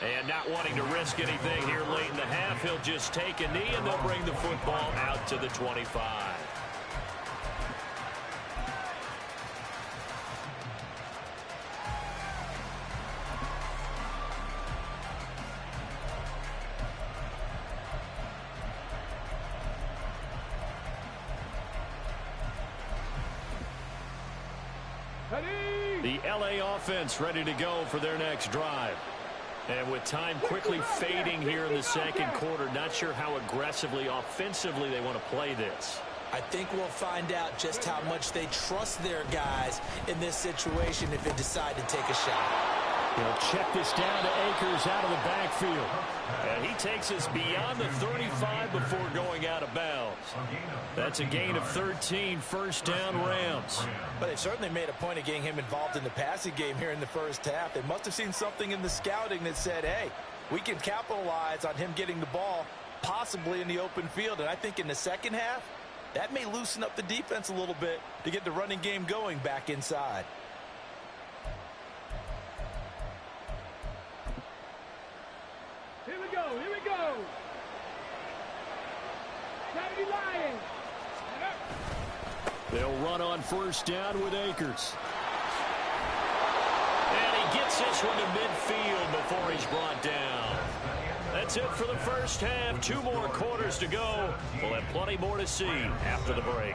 And not wanting to risk anything here late in the half, he'll just take a knee, and they'll bring the football out to the 25. The LA offense ready to go for their next drive. And with time quickly fading here in the second quarter, not sure how aggressively, offensively they want to play this. I think we'll find out just how much they trust their guys in this situation if they decide to take a shot. He'll check this down to Akers out of the backfield. And he takes us beyond the 35 before going out of bounds. That's a gain of 13, first down Rams. But they certainly made a point of getting him involved in the passing game here in the first half. They must have seen something in the scouting that said, hey, we can capitalize on him getting the ball possibly in the open field. And I think in the second half, that may loosen up the defense a little bit to get the running game going back inside. Here we go, here we go. Saturday Lions. They'll run on first down with Akers. And he gets this one to midfield before he's brought down. That's it for the first half. 2 more quarters to go. We'll have plenty more to see after the break.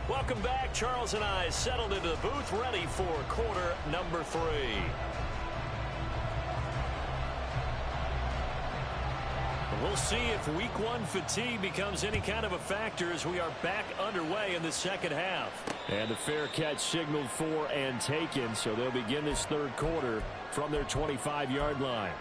Welcome back. Charles and I settled into the booth, ready for quarter number 3. We'll see if week 1 fatigue becomes any kind of a factor as we are back underway in the second half. And the fair catch signaled for and taken, so they'll begin this third quarter from their 25-yard line.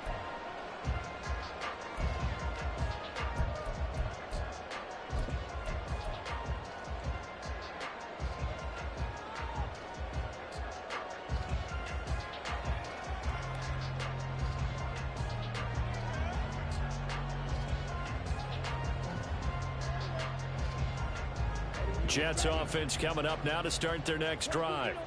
Jets offense coming up now to start their next drive.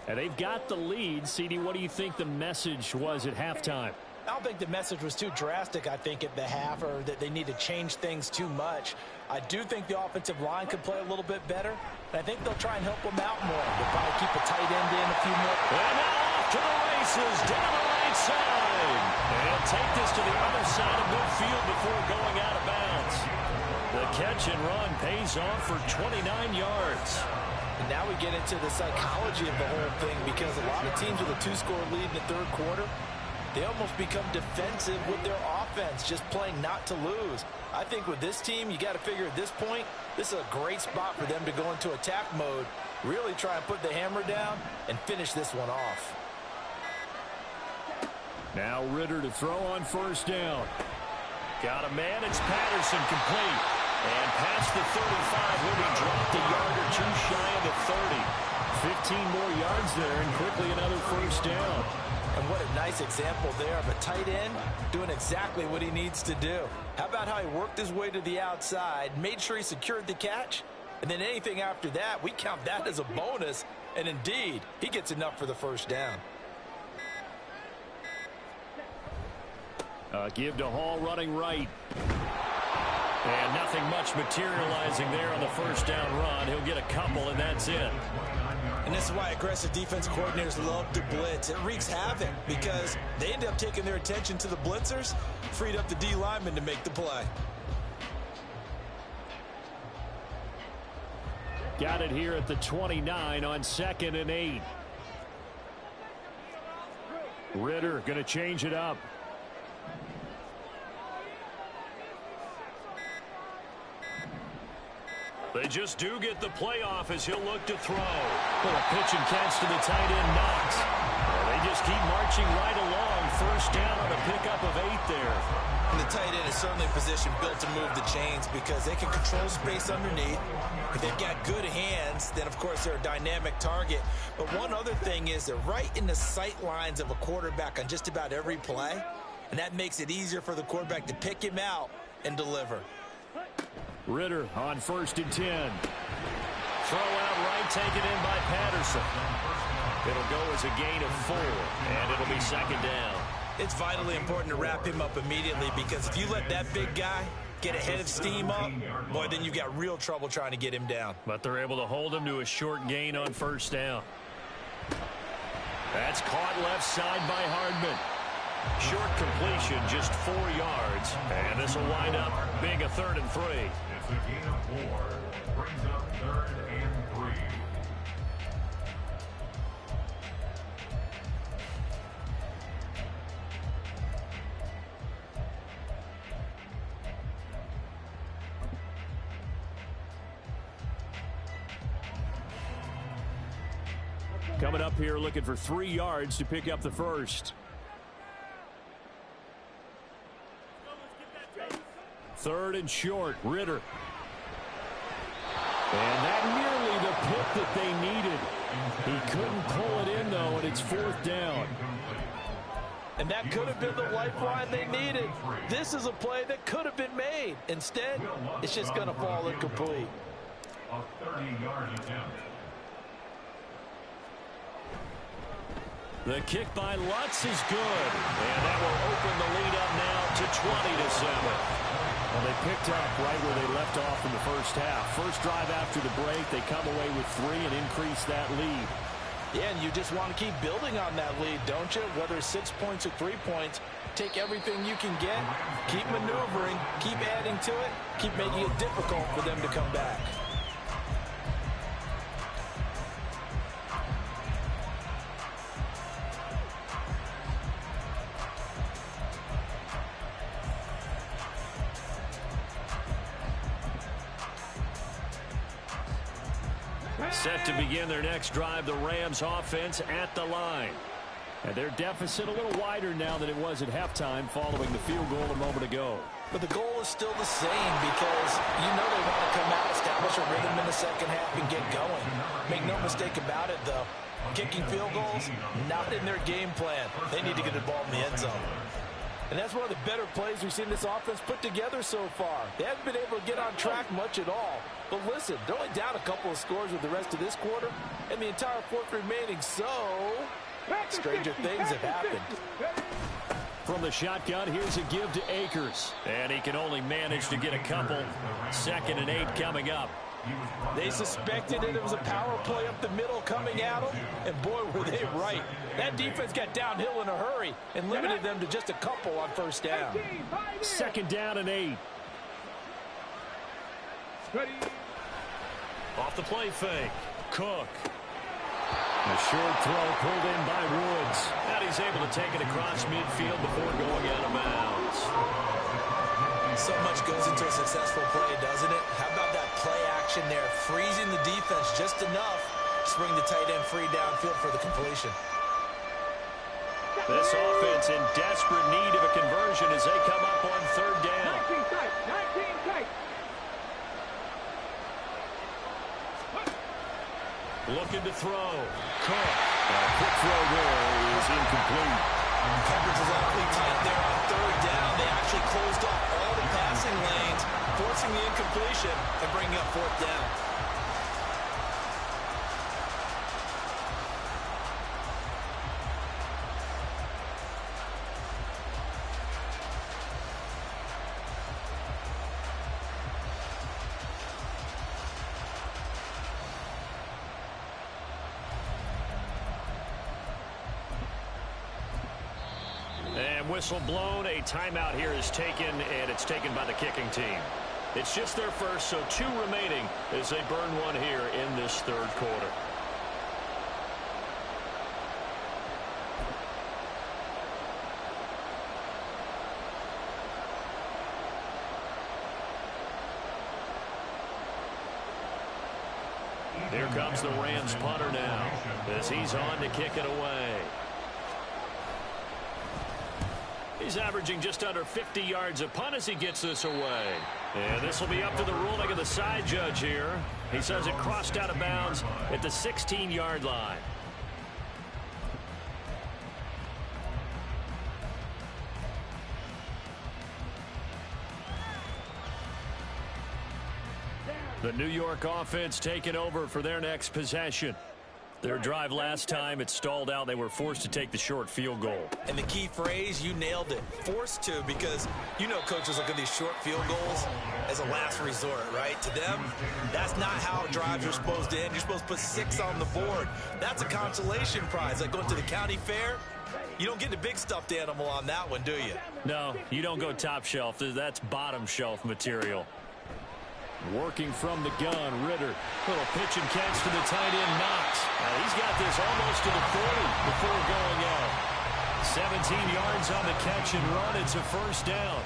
And they've got the lead. CD, what do you think the message was at halftime? I don't think the message was too drastic, I think, at the half, or that they need to change things too much. I do think the offensive line could play a little bit better, and I think they'll try and help them out more. They'll probably keep a tight end in a few more. And now off to the races, down the right side. And he'll take this to the other side of midfield before going out of bounds. The catch and run pays off for 29 yards. And now we get into the psychology of the whole thing, because a lot of teams with a 2-score lead in the third quarter, they almost become defensive with their offense, just playing not to lose. I think with this team, you got to figure at this point, this is a great spot for them to go into attack mode, really try and put the hammer down and finish this one off. Now Ritter to throw on first down. Got a man, it's Patterson, complete. And past the 35, he'll be dropped a yard or 2 shy of the 30. 15 more yards there, and quickly another first down. And what a nice example there of a tight end doing exactly what he needs to do. How about how he worked his way to the outside, made sure he secured the catch, and then anything after that, we count that as a bonus. And indeed, he gets enough for the first down. Give to Hall running right. And nothing much materializing there on the first down run. He'll get a couple, and that's it. And this is why aggressive defense coordinators love to blitz. It wreaks havoc because they end up taking their attention to the blitzers, freed up the D lineman to make the play. Got it here at the 29 on 2nd and 8. Ritter going to change it up. They just do get the playoff as he'll look to throw. Well, a pitch and catch to the tight end, Knox. Well, they just keep marching right along. First down on a pickup of 8 there. And the tight end is certainly a position built to move the chains because they can control space underneath. If they've got good hands, then, of course, they're a dynamic target. But one other thing is they're right in the sight lines of a quarterback on just about every play, and that makes it easier for the quarterback to pick him out and deliver. Ritter on 1st and 10. Throw out right, taken in by Patterson. It'll go as a gain of 4, and it'll be 2nd down. It's vitally important to wrap him up immediately, because if you let that big guy get a head of steam up, boy, then you've got real trouble trying to get him down. But they're able to hold him to a short gain on 1st down. That's caught left side by Hardman. Short completion, just 4 yards. And this will wind up being a 3rd and 3. It's a gain of 4. Brings up 3rd and 3. Coming up here looking for 3 yards to pick up the first. 3rd and short, Ritter. And that nearly the pick that they needed. He couldn't pull it in, though, and it's 4th down. And that could have been the lifeline they needed. This is a play that could have been made. Instead, it's just going to fall incomplete. A 30-yard attempt. The kick by Lutz is good. And that will open the lead up now to 20-7. Well, they picked up right where they left off in the first half. First drive after the break, they come away with 3 and increase that lead. Yeah, and you just want to keep building on that lead, don't you? Whether it's 6 points or 3 points, take everything you can get, keep maneuvering, keep adding to it, keep making it difficult for them to come back. Set to begin their next drive, the Rams offense at the line. And their deficit a little wider now than it was at halftime following the field goal a moment ago. But the goal is still the same, because you know they want to come out, establish a rhythm in the second half, and get going. Make no mistake about it, though. Kicking field goals, not in their game plan. They need to get the ball in the end zone. And that's one of the better plays we've seen this offense put together so far. They haven't been able to get on track much at all. But listen, they're only down a couple of scores with the rest of this quarter, and the entire 4th remaining, so stranger things have happened. From the shotgun, here's a give to Akers. And he can only manage to get a couple. 2nd and 8 coming up. They suspected it was a power play up the middle coming at them, and boy, were they right. That defense got downhill in a hurry and limited them to just a couple on 1st down. 2nd down and 8. Off the play fake. Cook. A short throw pulled in by Woods. And he's able to take it across midfield before going out of bounds. So much goes into a successful play, doesn't it? How about that play action there, freezing the defense just enough to bring the tight end free downfield for the completion. This offense in desperate need of a conversion as they come up on 3rd down. 19 tight, 19 tight. Looking to throw. Cook. A quick throw there is incomplete. Coverage is awfully tight there on 3rd down. They actually closed off all the passing lanes, forcing the incompletion and bringing up 4th down. Whistle blown. A timeout here is taken, and it's taken by the kicking team. It's just their first, so 2 remaining as they burn one here in this 3rd quarter. Here comes the Rams punter now as he's on to kick it away. He's averaging just under 50 yards a punt as he gets this away. And this will be up to the ruling of the side judge here. He says it crossed out of bounds at the 16-yard line. The New York offense taking over for their next possession. Their drive last time, it stalled out. They were forced to take the short field goal. And the key phrase, you nailed it. Forced to, because you know coaches look at these short field goals as a last resort, right? To them, that's not how drives are supposed to end. You're supposed to put 6 on the board. That's a consolation prize. Like going to the county fair, you don't get the big stuffed animal on that one, do you? No, you don't go top shelf. That's bottom shelf material. Working from the gun, Ritter. Little pitch and catch to the tight end, Knox. He's got this almost to the 40 before going out. 17 yards on the catch and run. It's a first down.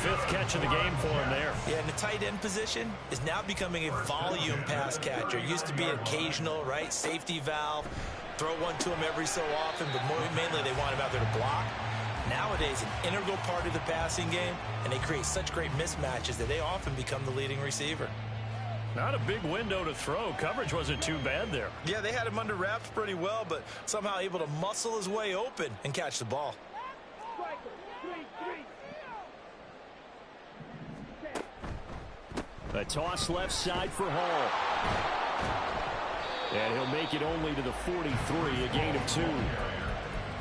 5th catch of the game for him there. Yeah, and the tight end position is now becoming a volume pass catcher. It used to be occasional, right? Safety valve. Throw one to him every so often, but mainly they want him out there to block. Nowadays, an integral part of the passing game, and they create such great mismatches that they often become the leading receiver. Not a big window to throw. Coverage wasn't too bad there. Yeah, they had him under wraps pretty well, but somehow able to muscle his way open and catch the ball. A toss left side for Hall. And he'll make it only to the 43, a gain of 2.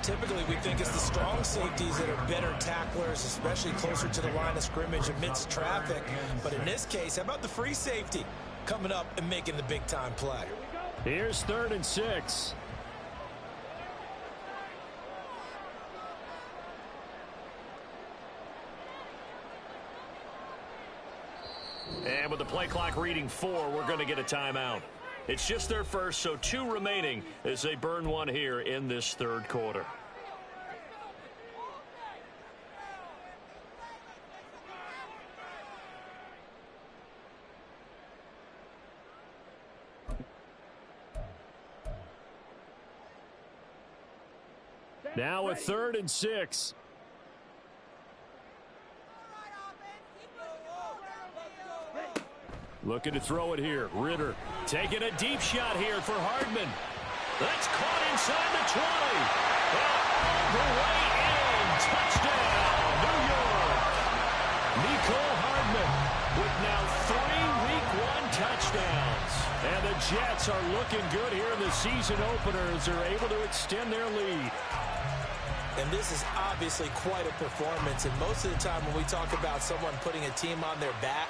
Typically, we think it's the strong safeties that are better tacklers, especially closer to the line of scrimmage amidst traffic. But in this case, how about the free safety coming up and making the big-time play? Here's 3rd and 6. And with the play clock reading 4, we're going to get a timeout. It's just their first, so 2 remaining as they burn one here in this 3rd quarter. Now a 3rd and 6. Looking to throw it here. Ritter taking a deep shot here for Hardman. That's caught inside the 20. And all the way in. Touchdown, New York. Nicole Hardman with now 3 Week 1 touchdowns. And the Jets are looking good here in the season opener as they're able to extend their lead. And this is obviously quite a performance. And most of the time when we talk about someone putting a team on their back,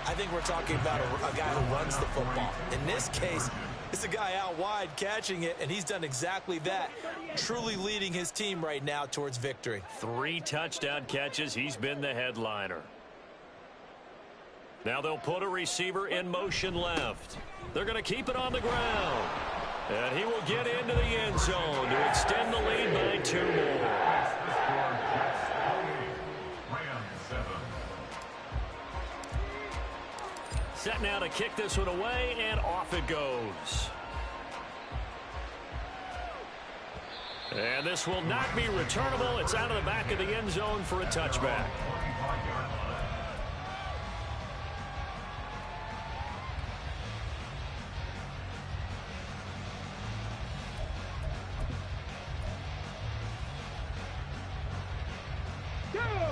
I think we're talking about a guy who runs the football. In this case, it's a guy out wide catching it, and he's done exactly that, truly leading his team right now towards victory. 3 touchdown catches. He's been the headliner. Now they'll put a receiver in motion left. They're going to keep it on the ground. And he will get into the end zone to extend the lead by 2 more. Set now to kick this one away, and off it goes. And this will not be returnable. It's out of the back of the end zone for a touchback.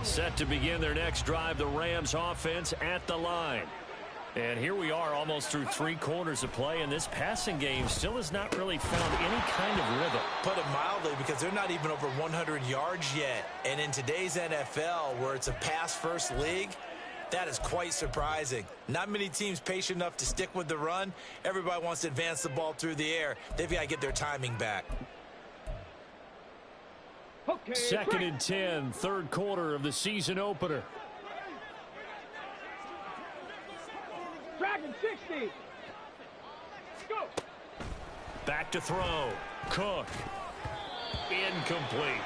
Set to begin their next drive, the Rams offense at the line. And here we are almost through 3 quarters of play, and this passing game still has not really found any kind of rhythm. Put it mildly, because they're not even over 100 yards yet. And in today's NFL, where it's a pass-first league, that is quite surprising. Not many teams patient enough to stick with the run. Everybody wants to advance the ball through the air. They've got to get their timing back. Okay, 2nd and 10, 3rd quarter of the season opener. Dragon 60. Go. Back to throw. Cook. Incomplete.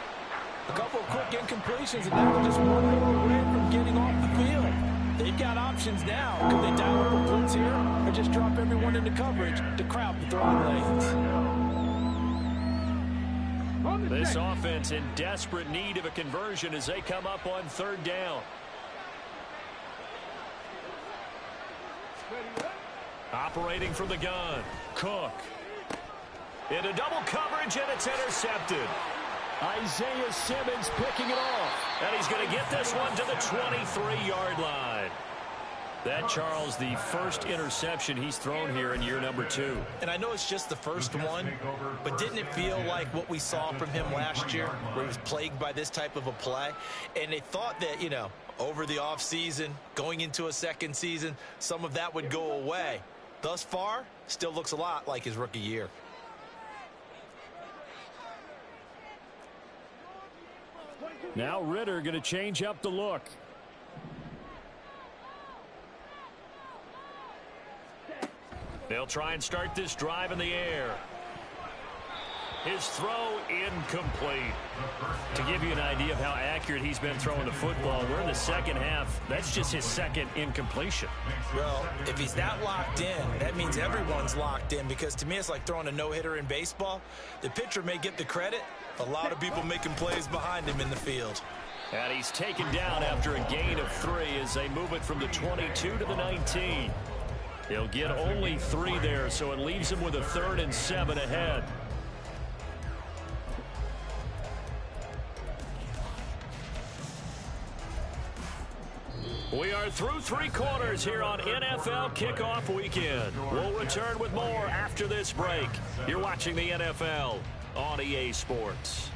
A couple of quick incompletions, and now they're just 1 more away from getting off the field. They've got options now. Could they dial up a blitz here, or just drop everyone into coverage to crowd the throwing lanes? This offense in desperate need of a conversion as they come up on 3rd down. Operating from the gun. Cook. Into double coverage, and it's intercepted. Isaiah Simmons picking it off. And he's going to get this one to the 23-yard line. That, Charles, the first interception he's thrown here in year number 2. And I know it's just the first one, but didn't it feel like what we saw from him last year, where he was plagued by this type of a play? And they thought that, you know, over the offseason, going into a second season, some of that would go away. Thus far, still looks a lot like his rookie year. Now Ritter going to change up the look. They'll try and start this drive in the air. His throw incomplete. To give you an idea of how accurate he's been throwing the football, we're in the second half. That's just his second incompletion. Well, if he's that locked in, that means everyone's locked in, because to me it's like throwing a no-hitter in baseball. The pitcher may get the credit, a lot of people making plays behind him in the field. And he's taken down after a gain of 3 as they move it from the 22 to the 19. He'll get only 3 there, so it leaves him with a 3rd and 7 ahead. We are through 3 quarters here on NFL Kickoff Weekend. We'll return with more after this break. You're watching the NFL on EA Sports.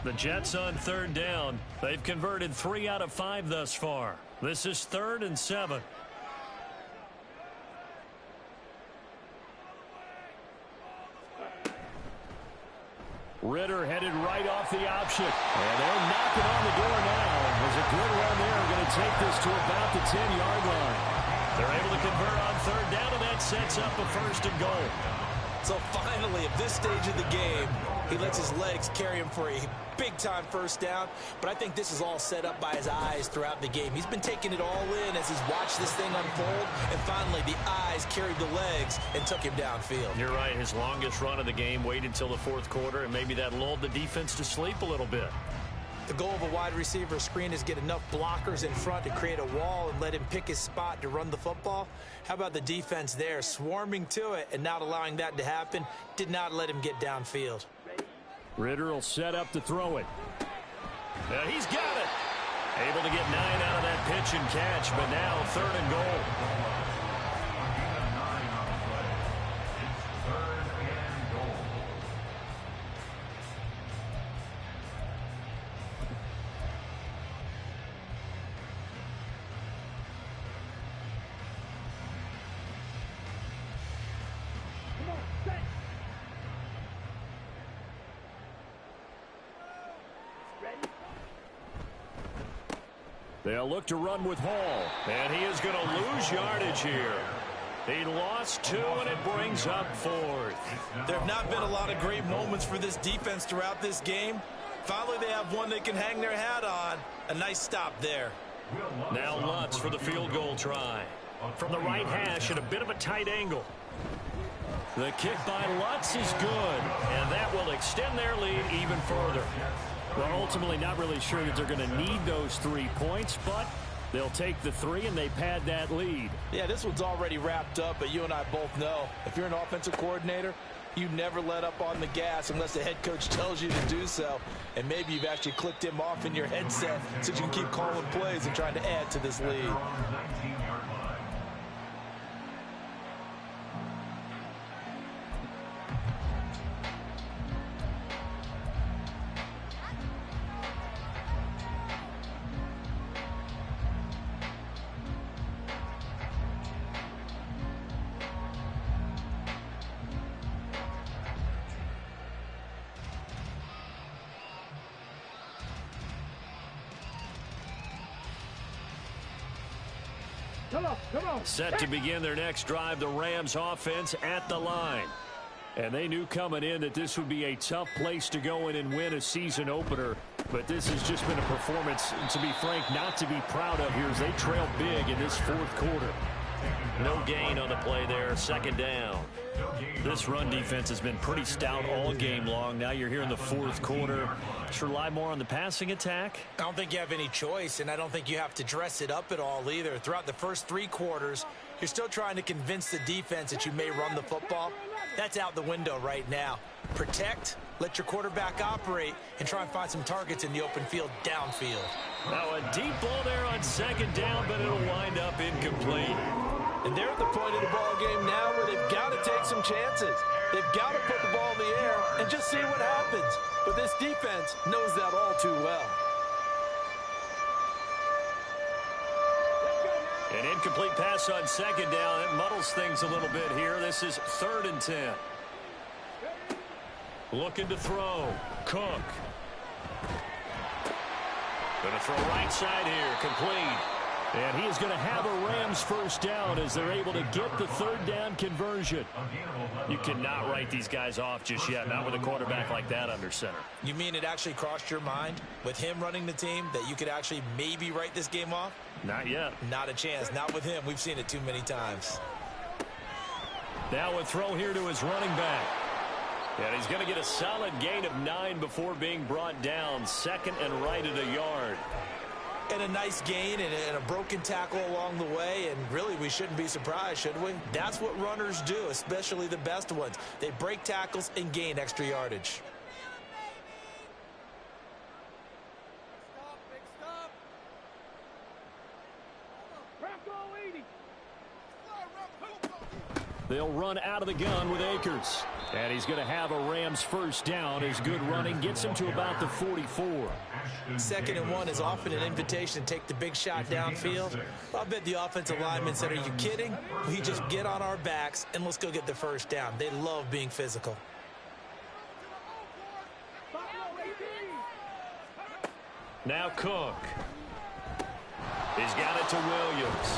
The Jets on 3rd down. They've converted 3 out of 5 thus far. This is 3rd and 7. Ritter headed right off the option. And they're knocking on the door now. There's a good run there. Going to take this to about the 10-yard line. They're able to convert on 3rd down, and that sets up a 1st and goal. So finally, at this stage of the game, he lets his legs carry him for a big-time 1st down. But I think this is all set up by his eyes throughout the game. He's been taking it all in as he's watched this thing unfold. And finally, the eyes carried the legs and took him downfield. You're right. His longest run of the game waited until the 4th quarter, and maybe that lulled the defense to sleep a little bit. The goal of a wide receiver screen is get enough blockers in front to create a wall and let him pick his spot to run the football. How about the defense there, swarming to it and not allowing that to happen? Did not let him get downfield. Ritter will set up to throw it. He's got it. Able to get 9 out of that pitch and catch, but now 3rd and goal. They'll look to run with Hall, and he is going to lose yardage here. He lost 2, and it brings up 4th. There have not been a lot of great moments for this defense throughout this game. Finally, they have one they can hang their hat on. A nice stop there. Now Lutz for the field goal try. From the right hash at a bit of a tight angle. The kick by Lutz is good, and that will extend their lead even further. Well, ultimately not really sure that they're going to need those 3 points, but they'll take the 3 and they pad that lead. Yeah, this one's already wrapped up, but you and I both know if you're an offensive coordinator, you never let up on the gas unless the head coach tells you to do so. And maybe you've actually clicked him off in your headset so you can keep calling plays and trying to add to this lead. Set to begin their next drive, the Rams offense at the line. And they knew coming in that this would be a tough place to go in and win a season opener. But this has just been a performance, to be frank, not to be proud of here as they trail big in this 4th quarter. No gain on the play there, 2nd down. This run defense has been pretty stout all game long. Now you're here in the fourth quarter. Should rely more on the passing attack? I don't think you have any choice, and I don't think you have to dress it up at all either. Throughout the first 3 quarters, you're still trying to convince the defense that you may run the football. That's out the window right now. Protect, let your quarterback operate, and try and find some targets in the open field downfield. Now a deep ball there on second down, but it'll wind up incomplete. And they're at the point of the ball game now where they've got to take some chances. They've got to put the ball in the air and just see what happens. But this defense knows that all too well. An incomplete pass on second down. It muddles things a little bit here. This is 3rd and 10. Looking to throw. Cook. Going to throw right side here. Complete. And he is going to have a Rams first down as they're able to get the 3rd down conversion. You cannot write these guys off just yet, not with a quarterback like that under center. You mean it actually crossed your mind with him running the team that you could actually maybe write this game off? Not yet. Not a chance. Not with him. We've seen it too many times. Now a throw here to his running back. And he's going to get a solid gain of 9 before being brought down. 2nd and right at a yard. And a nice gain and a broken tackle along the way, and really we shouldn't be surprised, should we? That's what runners do, especially the best ones. They break tackles and gain extra yardage. They'll run out of the gun with Akers. And he's going to have a Rams first down. His good running gets him to about the 44. 2nd and 1 is often an invitation to take the big shot downfield. I bet the offensive linemen said, are you kidding? We just get on our backs and let's go get the first down. They love being physical. Now Cook. He's got it to Williams.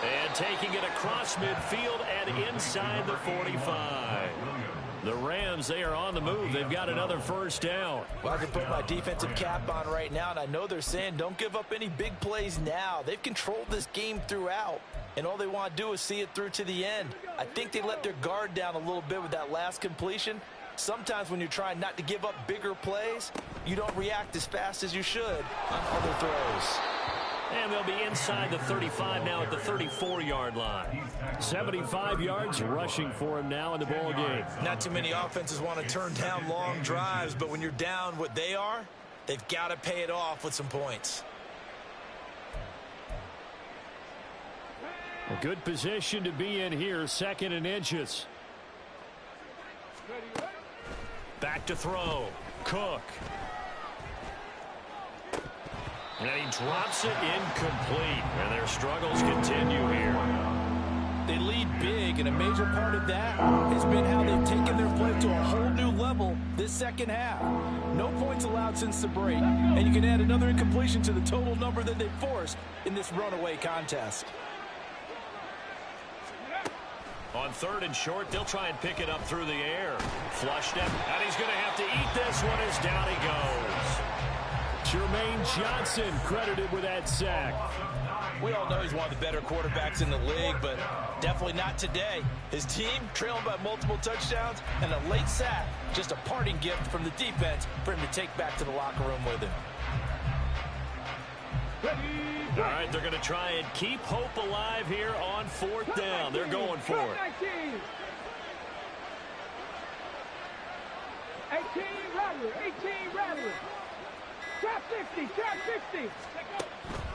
And taking it across midfield and inside the 45. The Rams, they are on the move. They've got another first down. Well, I can put my defensive cap on right now, and I know they're saying don't give up any big plays now. They've controlled this game throughout, and all they want to do is see it through to the end. I think they let their guard down a little bit with that last completion. Sometimes when you're trying not to give up bigger plays, you don't react as fast as you should on other throws. And they'll be inside the 35 now at the 34-yard line. 75 yards rushing for him now in the ball game. Not too many offenses want to turn down long drives, but when you're down what they are, they've got to pay it off with some points. A good position to be in here, 2nd and inches. Back to throw. Cook. And he drops it incomplete. And their struggles continue here. They lead big, and a major part of that has been how they've taken their play to a whole new level this second half. No points allowed since the break, and you can add another incompletion to the total number that they forced in this runaway contest. On 3rd and short, they'll try and pick it up through the air. Flushed it, and he's going to have to eat this one as down he goes. Jermaine Johnson credited with that sack. We all know he's one of the better quarterbacks in the league, but definitely not today. His team trailing by multiple touchdowns and a late sack. Just a parting gift from the defense for him to take back to the locker room with him. All right, they're going to try and keep hope alive here on 4th down. They're going for it. 18 Rattler. Trap 60.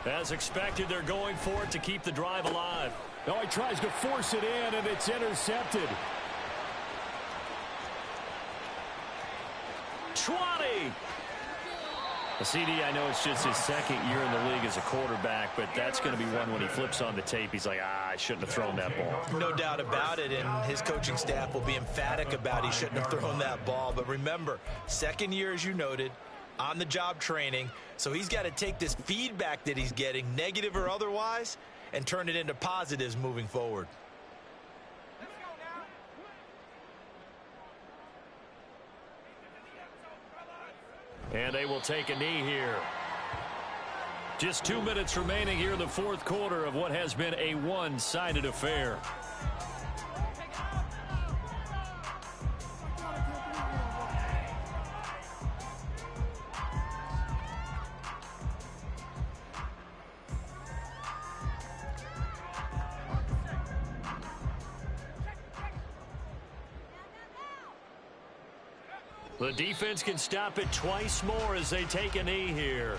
As expected, they're going for it to keep the drive alive. Oh, he tries to force it in, and it's intercepted. 20. CD, I know it's just his 2nd year in the league as a quarterback, but that's going to be one when he flips on the tape. He's like, I shouldn't have thrown that ball. No doubt about it, and his coaching staff will be emphatic about he shouldn't have thrown that ball. But remember, 2nd year, as you noted, on-the-job training, so he's got to take this feedback that he's getting, negative or otherwise, and turn it into positives moving forward. And they will take a knee here. Just 2 minutes remaining here in the 4th quarter of what has been a one-sided affair. The defense can stop it twice more as they take a knee here.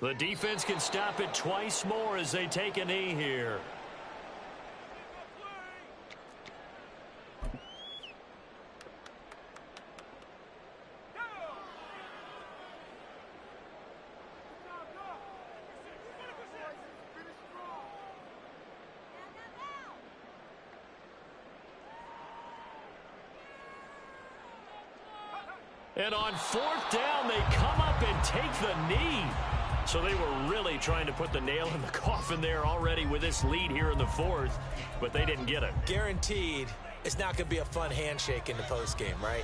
The defense can stop it twice more as they take a knee here. And on 4th down, they come up and take the knee. So they were really trying to put the nail in the coffin there already with this lead here in the 4th, but they didn't get it. Guaranteed it's not going to be a fun handshake in the postgame, right?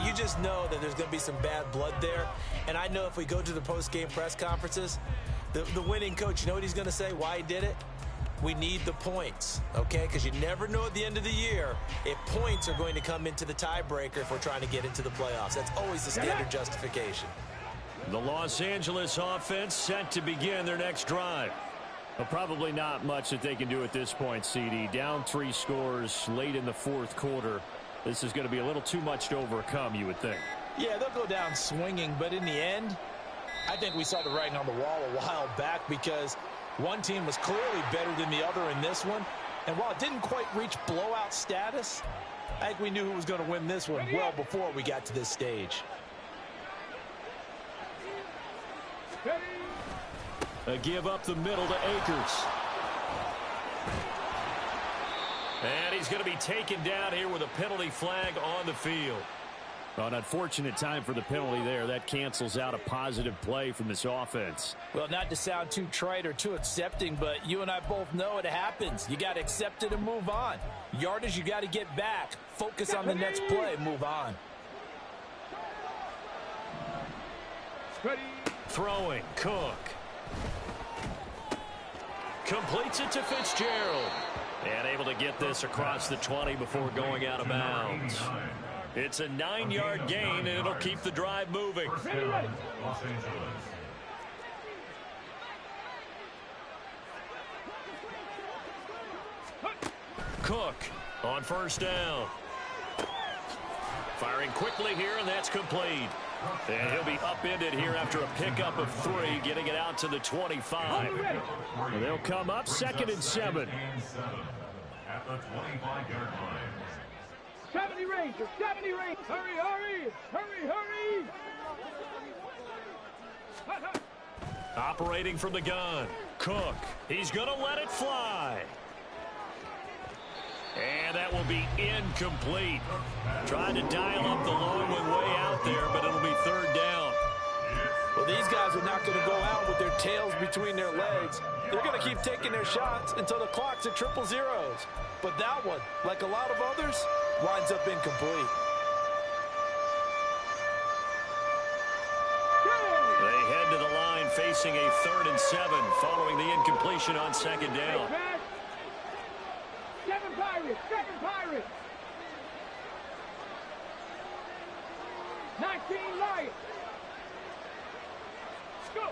You just know that there's going to be some bad blood there. And I know if we go to the postgame press conferences, the winning coach, you know what he's going to say, why he did it? We need the points, okay? Because you never know at the end of the year if points are going to come into the tiebreaker if we're trying to get into the playoffs. That's always the standard justification. The Los Angeles offense set to begin their next drive. Well, probably not much that they can do at this point, CD. Down 3 scores late in the 4th quarter. This is going to be a little too much to overcome, you would think. Yeah, they'll go down swinging, but in the end, I think we saw the writing on the wall a while back because one team was clearly better than the other in this one. And while it didn't quite reach blowout status, I think we knew who was going to win this one well before we got to this stage. A give up the middle to Akers. And he's going to be taken down here with a penalty flag on the field. An unfortunate time for the penalty there. That cancels out a positive play from this offense. Well, not to sound too trite or too accepting, but you and I both know it happens. You got to accept it and move on. Yardage, you got to get back. Focus on the next play. Move on. Throwing, Cook. Completes it to Fitzgerald. And able to get this across the 20 before going out of bounds. It's a 9-yard gain, and it'll keep the drive moving. Los Angeles. Cook on 1st down. Firing quickly here, and that's complete. And he'll be upended here after a pickup of 3, getting it out to the 25. And they'll come up 2nd and 7. At the 25-yard line. 70 Rangers, 70 Rangers. Hurry, hurry, hurry, hurry. Operating from the gun. Cook. He's going to let it fly. And that will be incomplete. Trying to dial up the long one way out there, but it'll be 3rd down. Well, these guys are not going to go out with their tails between their legs. They're going to keep taking their shots until the clock's at 000. But that one, like a lot of others, winds up incomplete. They head to the line facing a 3rd and 7 following the incompletion on 2nd down. 7 Pirates, 7 Pirates. 19 Lions. Go.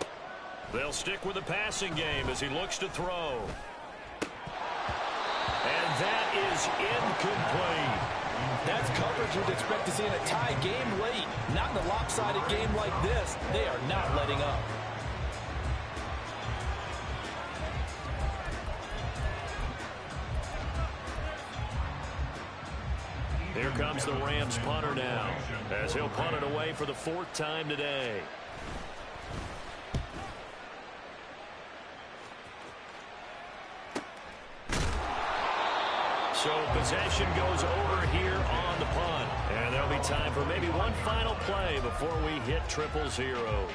They'll stick with the passing game as he looks to throw. And that is incomplete. That's coverage you'd expect to see in a tie game late. Not in a lopsided game like this. They are not letting up. Here comes the Rams punter now, as he'll punt it away for the 4th time today. So possession goes over here on the punt. And there'll be time for maybe one final play before we hit 000.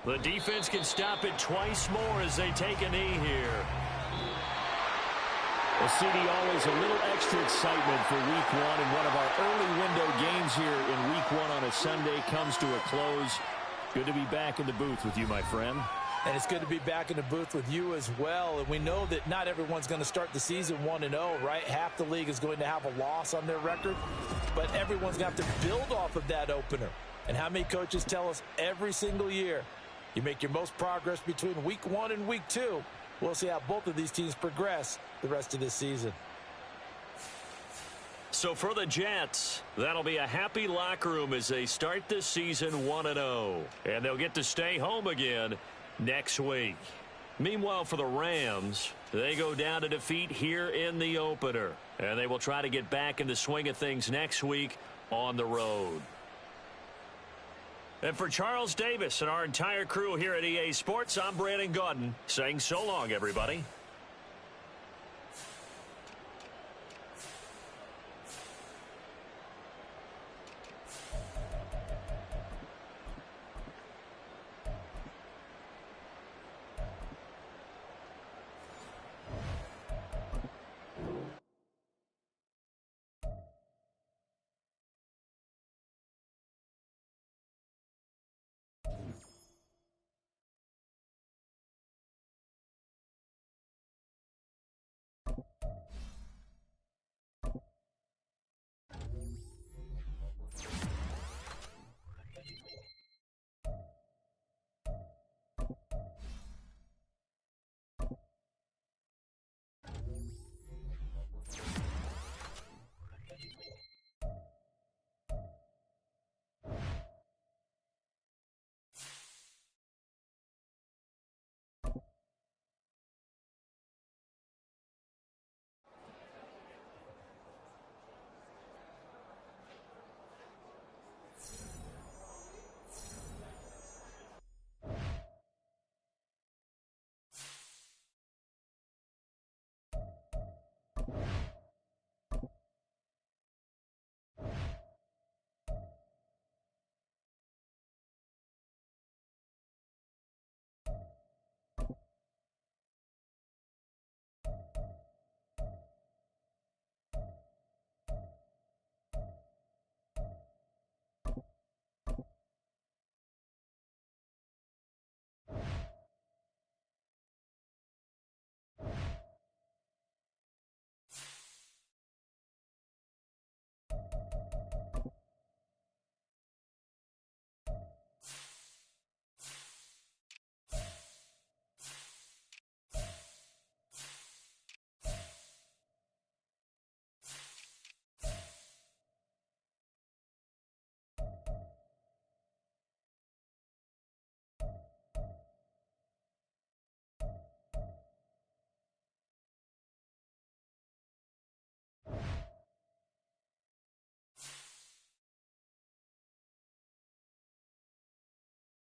The defense can stop it twice more as they take a knee here. Well, CD, always a little extra excitement for Week 1, and one of our early window games here in Week 1 on a Sunday comes to a close. Good to be back in the booth with you, my friend. And it's good to be back in the booth with you as well. And we know that not everyone's going to start the season 1-0, right? Half the league is going to have a loss on their record, but everyone's going to have to build off of that opener. And how many coaches tell us every single year, you make your most progress between Week 1 and Week 2. We'll see how both of these teams progress the rest of this season. So for the Jets, that'll be a happy locker room as they start this season 1-0. And they'll get to stay home again next week. Meanwhile, for the Rams, they go down to defeat here in the opener. And they will try to get back in the swing of things next week on the road. And for Charles Davis and our entire crew here at EA Sports, I'm Brandon Gaudin saying so long, everybody.